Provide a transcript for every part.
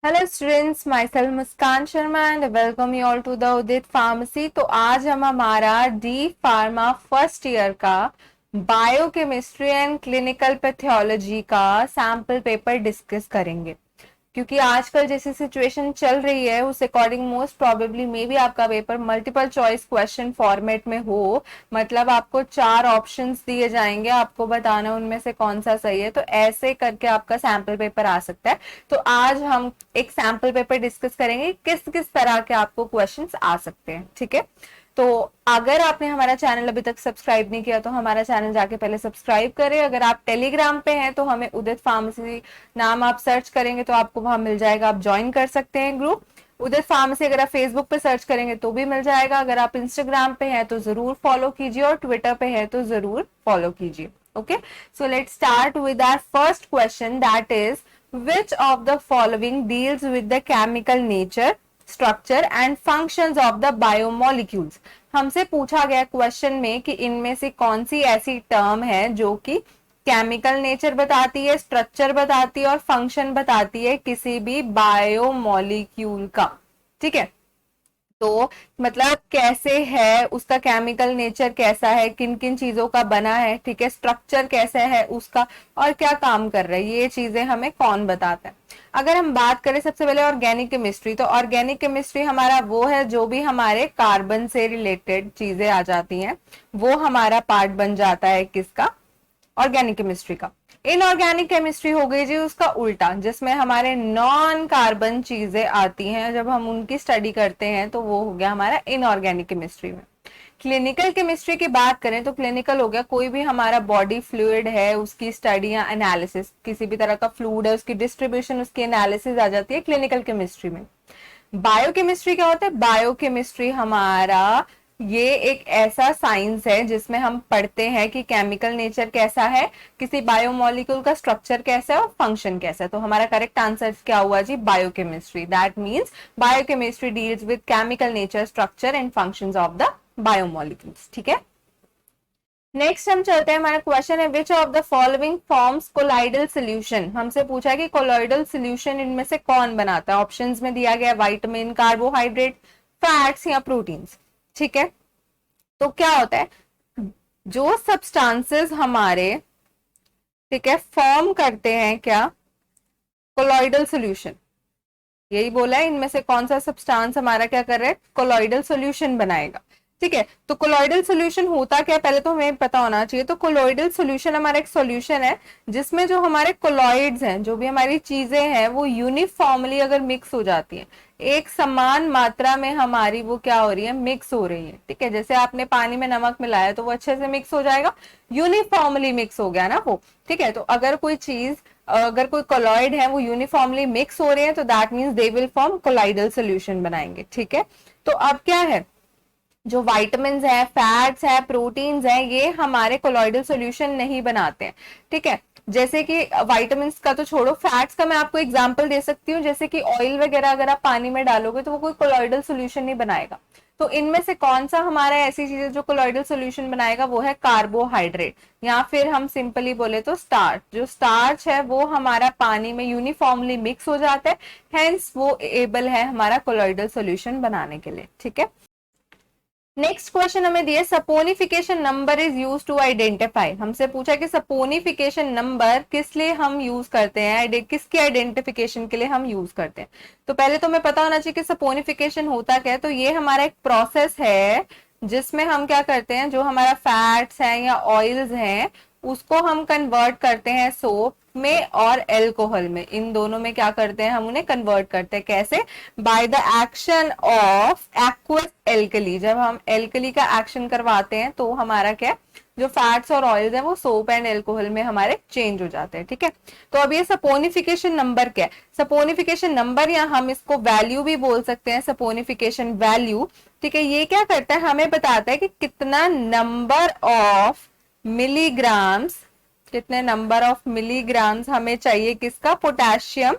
Hello students, myself Muskan Sharma and welcome you all to the Udit pharmacy. तो आज हम हमारा डी फार्मा फर्स्ट ईयर का बायोकेमिस्ट्री एंड क्लिनिकल पैथोलॉजी का sample paper discuss करेंगे। क्योंकि आजकल जैसी सिचुएशन चल रही है उस according most probably maybe आपका पेपर मल्टीपल चॉइस क्वेश्चन फॉर्मेट में हो। मतलब आपको 4 ऑप्शंस दिए जाएंगे, आपको बताना उनमें से कौन सा सही है। तो ऐसे करके आपका सैम्पल पेपर आ सकता है। तो आज हम एक सैम्पल पेपर डिस्कस करेंगे किस किस तरह के आपको क्वेश्चंस आ सकते हैं। ठीक है, तो अगर आपने हमारा चैनल अभी तक सब्सक्राइब नहीं किया तो हमारा चैनल जाके पहले सब्सक्राइब करें। अगर आप टेलीग्राम पे हैं तो हमें उदित फार्मेसी नाम आप सर्च करेंगे तो आपको वहां मिल जाएगा, आप ज्वाइन कर सकते हैं ग्रुप उदित फार्मेसी। अगर आप फेसबुक पे सर्च करेंगे तो भी मिल जाएगा। अगर आप इंस्टाग्राम पे हैं तो जरूर फॉलो कीजिए और ट्विटर पे है तो जरूर फॉलो कीजिए। Okay, so let's start with our first question, that is which of the following deals with the chemical nature, structure and functions of the biomolecules। हमसे पूछा गया क्वेश्चन में कि इनमें से कौन सी ऐसी टर्म है जो कि केमिकल नेचर बताती है, स्ट्रक्चर बताती है और फंक्शन बताती है किसी भी बायोमोलिक्यूल का। ठीक है, तो मतलब कैसे है उसका केमिकल नेचर, कैसा है, किन किन चीजों का बना है, ठीक है, स्ट्रक्चर कैसा है उसका और क्या काम कर रहा है, ये चीजें हमें कौन बताता है। अगर हम बात करें सबसे पहले ऑर्गेनिक केमिस्ट्री, तो ऑर्गेनिक केमिस्ट्री हमारा वो है जो भी हमारे कार्बन से रिलेटेड चीजें आ जाती हैं वो हमारा पार्ट बन जाता है किसका, ऑर्गेनिक केमिस्ट्री का। इनऑर्गेनिक केमिस्ट्री हो गई जी उसका उल्टा, जिसमें हमारे नॉन कार्बन चीजें आती हैं, जब हम उनकी स्टडी करते हैं तो वो हो गया हमारा इनऑर्गेनिक केमिस्ट्री में। क्लिनिकल केमिस्ट्री की बात करें तो क्लिनिकल हो गया कोई भी हमारा बॉडी फ्लूइड है उसकी स्टडी या एनालिसिस, किसी भी तरह का फ्लूइड है उसकी डिस्ट्रीब्यूशन उसकी एनालिसिस आ जाती है क्लिनिकल केमिस्ट्री में। बायोकेमिस्ट्री क्या होता है, बायोकेमिस्ट्री हमारा ये एक ऐसा साइंस है जिसमें हम पढ़ते हैं कि केमिकल नेचर कैसा है, किसी बायोमोलिक्यूल का स्ट्रक्चर कैसा है और फंक्शन कैसा है। तो हमारा करेक्ट आंसर क्या हुआ जी, biochemistry. That means biochemistry deals with chemical nature, structure and functions of the biomolecules. ठीक है, नेक्स्ट हम चलते हैं, हमारा क्वेश्चन है which of the following forms colloidal solution. हमसे पूछा है कि कोलाइडल सोल्यूशन इनमें से कौन बनाता है। ऑप्शंस में दिया गया विटामिन, कार्बोहाइड्रेट, फैट्स या प्रोटीन्स। ठीक है, तो क्या होता है, जो सब्सटेंसेस हमारे, ठीक है, फॉर्म करते हैं क्या, कोलॉइडल सॉल्यूशन, यही बोला है इनमें से कौन सा सब्सटेंस हमारा क्या कर रहा है, कोलॉइडल सॉल्यूशन बनाएगा। ठीक है, तो कोलॉइडल सॉल्यूशन होता क्या पहले तो हमें पता होना चाहिए। तो कोलॉइडल सॉल्यूशन हमारा एक सॉल्यूशन है जिसमें जो हमारे कोलॉइड्स हैं, जो भी हमारी चीजें हैं वो यूनिफॉर्मली अगर मिक्स हो जाती हैं, एक समान मात्रा में हमारी वो क्या हो रही है, मिक्स हो रही है। ठीक है, जैसे आपने पानी में नमक मिलाया तो वो अच्छे से मिक्स हो जाएगा, यूनिफॉर्मली मिक्स हो गया ना वो। ठीक है, तो अगर कोई चीज, अगर कोई कोलॉइड है वो यूनिफॉर्मली मिक्स हो रहे हैं तो that means they will form colloidal solution बनाएंगे। ठीक है, तो अब क्या है, जो वाइटामिन है, फैट्स है, प्रोटीन्स है, ये हमारे कोलॉइडल सॉल्यूशन नहीं बनाते हैं। ठीक है, जैसे कि वाइटामिन का तो छोड़ो, फैट्स का मैं आपको एग्जांपल दे सकती हूँ। जैसे कि ऑयल वगैरह अगर आप पानी में डालोगे तो वो कोई कोलॉइडल सॉल्यूशन नहीं बनाएगा। तो इनमें से कौन सा हमारा ऐसी चीज है जो कोलॉइडल सॉल्यूशन बनाएगा, वो है कार्बोहाइड्रेट, या फिर हम सिंपली बोले तो स्टार्च। जो स्टार्च है वो हमारा पानी में यूनिफॉर्मली मिक्स हो जाता है, हेंस वो एबल है हमारा कोलॉइडल सॉल्यूशन बनाने के लिए। ठीक है, नेक्स्ट क्वेश्चन हमें दिया, saponification number is use to identify. हमसे पूछा कि सपोनिफिकेशन नंबर किस लिए हम यूज करते हैं, किसके आइडेंटिफिकेशन के लिए हम यूज करते हैं। तो पहले तो हमें पता होना चाहिए कि सपोनिफिकेशन होता क्या है। तो ये हमारा एक प्रोसेस है जिसमें हम क्या करते हैं, जो हमारा फैट्स है या ऑयल्स हैं उसको हम कन्वर्ट करते हैं सोप में और एल्कोहल में, इन दोनों में क्या करते हैं, हम उन्हें कन्वर्ट करते हैं। कैसे, by the action of aqueous alkali. जब हम एल्कली का एक्शन करवाते हैं तो हमारा क्या, जो फैट्स और ऑयल्स है वो सोप एंड एल्कोहल में हमारे चेंज हो जाते हैं। ठीक है, तो अब ये सपोनिफिकेशन नंबर क्या है, सपोनिफिकेशन नंबर या हम इसको वैल्यू भी बोल सकते हैं, सपोनिफिकेशन वैल्यू। ठीक है, ये क्या करता है, हमें बताता है कि कितना नंबर ऑफ मिलीग्राम्स, कितने नंबर ऑफ मिलीग्राम्स हमें चाहिए किसका, पोटेशियम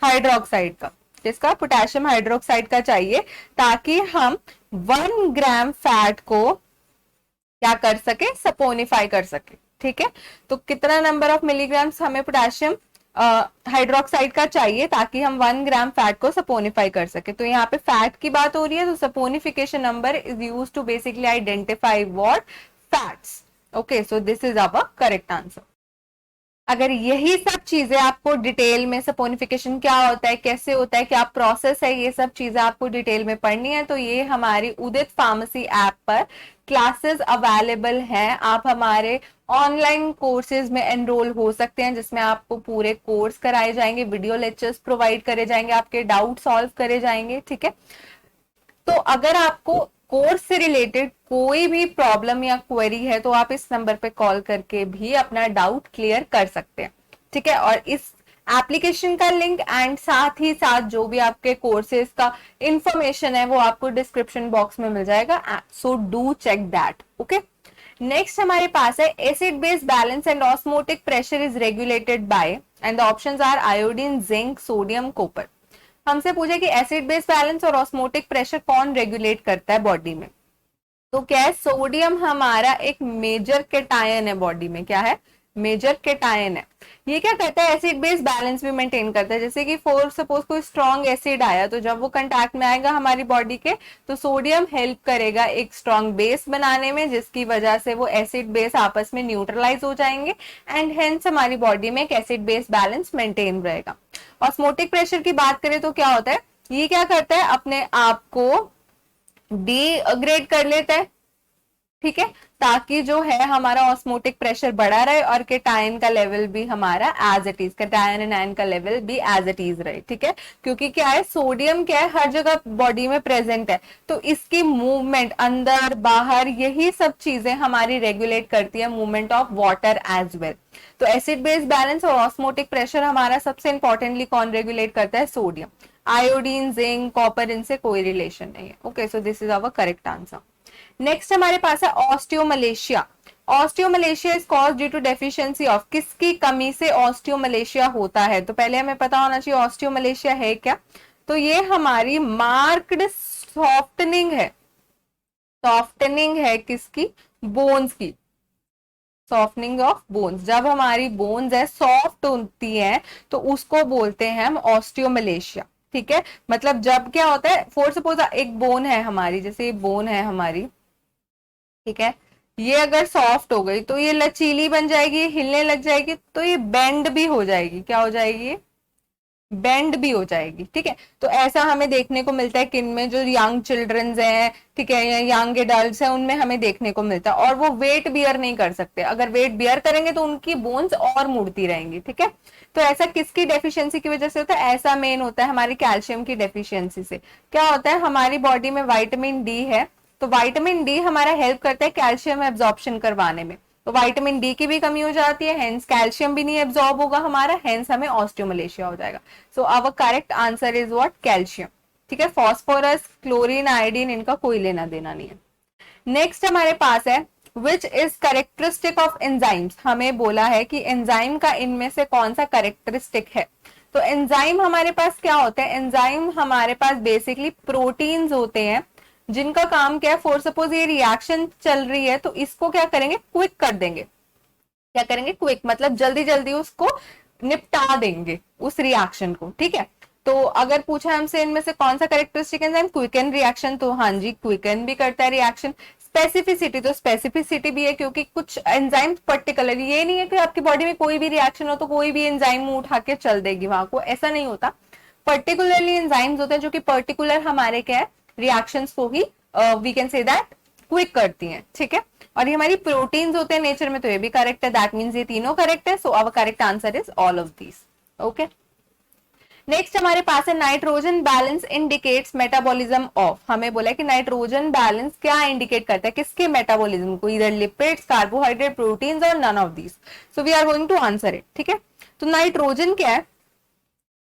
हाइड्रोक्साइड का, किसका, पोटेशियम हाइड्रोक्साइड का चाहिए, ताकि हम 1 ग्राम फैट को क्या कर सके, सपोनिफाई कर सके। ठीक है, तो कितना नंबर ऑफ मिलीग्राम्स हमें पोटेशियम हाइड्रोक्साइड का चाहिए ताकि हम 1 ग्राम फैट को सपोनिफाई कर सके। तो यहाँ पे फैट की बात हो रही है, तो saponification number is use to basically identify what fats. Okay, so this is our correct answer. अगर यही सब चीजें आपको डिटेल में, सपोनिफिकेशन क्या होता है, कैसे होता है, क्या प्रोसेस है, ये सब चीजें आपको डिटेल में पढ़नी है, तो ये हमारी उदित फार्मेसी ऐप पर क्लासेस अवेलेबल हैं। आप हमारे ऑनलाइन कोर्सेज में एनरोल हो सकते हैं, जिसमें आपको पूरे कोर्स कराए जाएंगे, वीडियो लेक्चर्स प्रोवाइड करे जाएंगे, आपके डाउट सॉल्व करे जाएंगे। ठीक है, तो अगर आपको कोर्स से रिलेटेड कोई भी प्रॉब्लम या क्वेरी है तो आप इस नंबर पे कॉल करके भी अपना डाउट क्लियर कर सकते हैं। ठीक है, और इस एप्लीकेशन का लिंक एंड साथ ही साथ जो भी आपके कोर्सेज का इंफॉर्मेशन है वो आपको डिस्क्रिप्शन बॉक्स में मिल जाएगा, so do check that. Okay, next हमारे पास है acid base balance and osmotic pressure is regulated by, and the options are iodine, zinc, sodium, copper. हमसे पूछे कि एसिड बेस बैलेंस और ऑस्मोटिक प्रेशर कौन रेगुलेट करता है बॉडी में। तो क्या है, सोडियम हमारा एक मेजर केटायन है बॉडी में। क्या है, मेजर केटायन है। ये क्या करता है, एसिड बेस बैलेंस भी मेंटेन करता है। जैसे कि फॉर सपोज कोई स्ट्रॉन्ग एसिड आया, तो जब वो कंटैक्ट में आएगा हमारी बॉडी के, तो सोडियम हेल्प करेगा एक स्ट्रॉन्ग बेस बनाने में, जिसकी वजह से वो एसिड बेस आपस में न्यूट्रलाइज हो जाएंगे एंड हेंस हमारी बॉडी में एक एसिड बेस बैलेंस मेंटेन रहेगा। ऑस्मोटिक प्रेशर की बात करें तो क्या होता है, ये क्या करता है, अपने आप को डीग्रेड कर लेता है। ठीक है, ताकि जो है हमारा ऑस्मोटिक प्रेशर बढ़ा रहे और केटायन का लेवल भी हमारा as it is, cation and anion का लेवल भी एज इट इज रहे। ठीक है, क्योंकि क्या है, सोडियम क्या है, हर जगह बॉडी में प्रेजेंट है, तो इसकी मूवमेंट अंदर बाहर, यही सब चीजें हमारी रेगुलेट करती है movement of water as well. तो एसिड बेस बैलेंस और ऑस्मोटिक प्रेशर हमारा सबसे इंपॉर्टेंटली कौन रेगुलेट करता है, सोडियम। आयोडीन, जिंक, कॉपर, इनसे कोई रिलेशन नहीं है। Okay, so this is our correct answer. Next हमारे पास है osteomalacia. Osteomalacia is cause due to deficiency of, किसकी कमी से ऑस्टियोमलेशिया होता है। तो पहले हमें पता होना चाहिए ऑस्टियोमलेशिया है क्या। तो ये हमारी मार्क्ड सॉफ्टनिंग है, सॉफ्टनिंग है किसकी, बोन्स की, सॉफ्टनिंग ऑफ बोन्स। जब हमारी बोन्स है सॉफ्ट होती है तो उसको बोलते हैं हम ऑस्टियोमलेशिया। ठीक है, मतलब जब क्या होता है, फॉर सपोज एक बोन है हमारी, जैसे ये बोन है हमारी, ठीक है, ये अगर सॉफ्ट हो गई तो ये लचीली बन जाएगी, हिलने लग जाएगी, तो ये बेंड भी हो जाएगी। क्या हो जाएगी, बेंड भी हो जाएगी। ठीक है, तो ऐसा हमें देखने को मिलता है किन में, जो यंग चिल्ड्रंस हैं, ठीक है, या यंग एडल्ट्स हैं, उनमें हमें देखने को मिलता है। और वो वेट बियर नहीं कर सकते, अगर वेट बियर करेंगे तो उनकी बोन्स और मुड़ती रहेंगी। ठीक है, तो ऐसा किसकी डेफिशिएंसी की वजह से होता है, ऐसा मेन होता है हमारी कैल्शियम की डेफिशिएंसी से। क्या होता है, हमारी बॉडी में विटामिन डी है, तो विटामिन डी हमारा हेल्प करता है कैल्शियम एब्जॉर्प्शन करवाने में। तो विटामिन डी की भी कमी हो जाती है, हेंस कैल्शियम भी नहीं एब्जॉर्ब होगा हमारा, हेंस हमें ऑस्टियोमलेशिया हो जाएगा। So our correct answer is what, calcium. ठीक है, फॉस्फोरस, क्लोरीन, आयोडीन, इनका कोई लेना देना नहीं है। नेक्स्ट हमारे पास है which is characteristic of enzymes. हमें बोला है कि एंजाइम का इनमें से कौन सा करेक्टरिस्टिक है। तो एंजाइम हमारे पास क्या होते हैं, एंजाइम हमारे पास बेसिकली प्रोटीन्स होते हैं, जिनका काम क्या है, फॉर सपोज ये रिएक्शन चल रही है तो इसको क्या करेंगे, क्विक कर देंगे। क्या करेंगे, क्विक, मतलब जल्दी जल्दी उसको निपटा देंगे उस रिएक्शन को। ठीक है, तो अगर पूछा हमसे इनमें से कौन सा करेक्टरिस्टिक एंजाइम, क्विकन रिएक्शन, तो हाँ जी, क्विकन भी करता है रिएक्शन। स्पेसिफिसिटी, तो स्पेसिफिसिटी भी है, क्योंकि कुछ एंजाइम पर्टिकुलर, ये नहीं है कि आपकी बॉडी में कोई भी रिएक्शन हो तो कोई भी एंजाइम उठा के चल देगी वहां को, ऐसा नहीं होता। पर्टिकुलरली एंजाइम्स होते हैं जो कि पर्टिकुलर हमारे क्या है, रिएक्शंस को ही we can say that quick करती हैं। ठीक है, और ये हमारी प्रोटीन्स होते हैं नेचर में, तो ये भी करेक्ट है, दैट मींस ये तीनों करेक्ट है। So our correct answer is all of these. Okay, next हमारे पास है nitrogen balance indicates metabolism of. हमें बोला है कि नाइट्रोजन बैलेंस क्या इंडिकेट करता है, किसके मेटाबॉलिज्म को, इधर लिपिड्स, कार्बोहाइड्रेट, प्रोटीन्स और none of these. So we are going to answer it. ठीक है, तो नाइट्रोजन क्या है,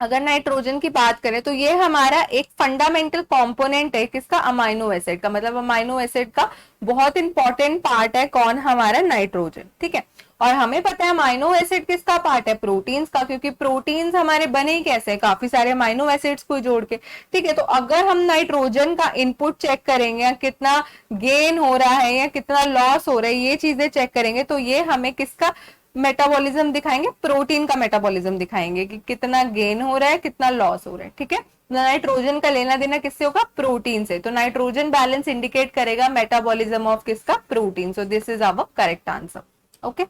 अगर नाइट्रोजन की बात करें तो ये हमारा एक फंडामेंटल कंपोनेंट है, किसका, अमाइनो एसिड का। मतलब अमाइनो एसिड का बहुत इंपॉर्टेंट पार्ट है कौन, हमारा नाइट्रोजन। ठीक है, और हमें पता है अमाइनो एसिड किसका पार्ट है, प्रोटीन्स का, क्योंकि प्रोटीन्स हमारे बने कैसे हैं, काफी सारे अमाइनो एसिड्स को जोड़ के। ठीक है, तो अगर हम नाइट्रोजन का इनपुट चेक करेंगे, या कितना गेन हो रहा है या कितना लॉस हो रहा है, ये चीजें चेक करेंगे, तो ये हमें किसका मेटाबॉलिज्म दिखाएंगे, प्रोटीन का मेटाबॉलिज्म दिखाएंगे कि कितना गेन हो रहा है, कितना लॉस हो रहा है, ठीक है। नाइट्रोजन का लेना देना किससे होगा, प्रोटीन से, तो नाइट्रोजन बैलेंस इंडिकेट करेगा मेटाबॉलिज्म ऑफ किसका, protein, so this is our correct answer. Okay,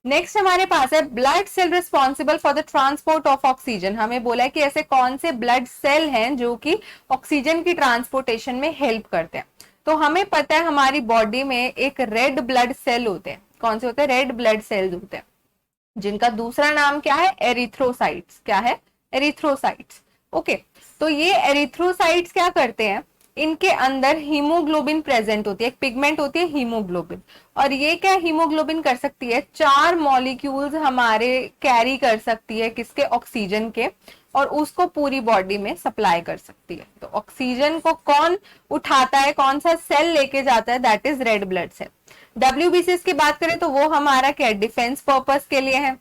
next हमारे पास है blood cell responsible for the transport of oxygen. हमें बोला है कि ऐसे कौन से ब्लड सेल हैं जो कि ऑक्सीजन की ट्रांसपोर्टेशन में हेल्प करते हैं। तो हमें पता है हमारी बॉडी में एक रेड ब्लड सेल होते हैं, कौन से होते हैं, रेड ब्लड सेल्स होते हैं, जिनका दूसरा नाम क्या है, एरिथ्रोसाइट्स। क्या है, एरिथ्रोसाइट्स। ओके, तो ये एरिथ्रोसाइट्स क्या करते हैं, इनके अंदर हीमोग्लोबिन प्रेजेंट होती है, एक पिगमेंट होती है हीमोग्लोबिन, और ये क्या हीमोग्लोबिन कर सकती है, 4 मॉलिक्यूल्स हमारे कैरी कर सकती है किसके, ऑक्सीजन के, और उसको पूरी बॉडी में सप्लाई कर सकती है। तो ऑक्सीजन को कौन उठाता है, कौन सा सेल लेके जाता है, that is red blood cell. WBCs की बात करें तो वो हमारा क्या, डिफेंस पर्पस के लिए है,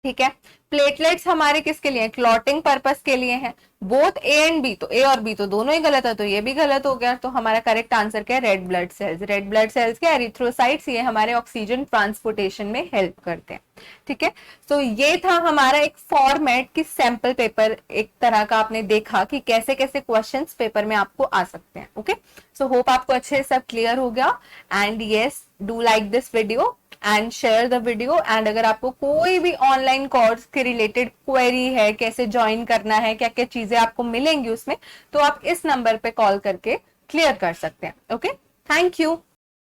ठीक है। प्लेटलेट्स हमारे किसके लिए, क्लॉटिंग पर्पस के लिए हैं। बोथ ए एंड बी, तो ए और बी तो दोनों ही गलत है, तो ये भी गलत हो गया। तो हमारा करेक्ट आंसर क्या है, red blood cells. Red blood cells के एरिथ्रोसाइट्स, ये हमारे ऑक्सीजन ट्रांसपोर्टेशन में हेल्प करते हैं, ठीक है। तो ये था हमारा एक फॉर्मेट की सैंपल पेपर, एक तरह का आपने देखा कि कैसे कैसे क्वेश्चंस पेपर में आपको आ सकते हैं। ओके, सो होप आपको अच्छे से सब क्लियर हो गया। And yes, do like this video and share the video. And अगर आपको कोई भी ऑनलाइन कोर्स के रिलेटेड क्वेरी है, कैसे ज्वाइन करना है, क्या क्या चीजें आपको मिलेंगी उसमें, तो आप इस नंबर पे कॉल करके क्लियर कर सकते हैं। Okay, thank you.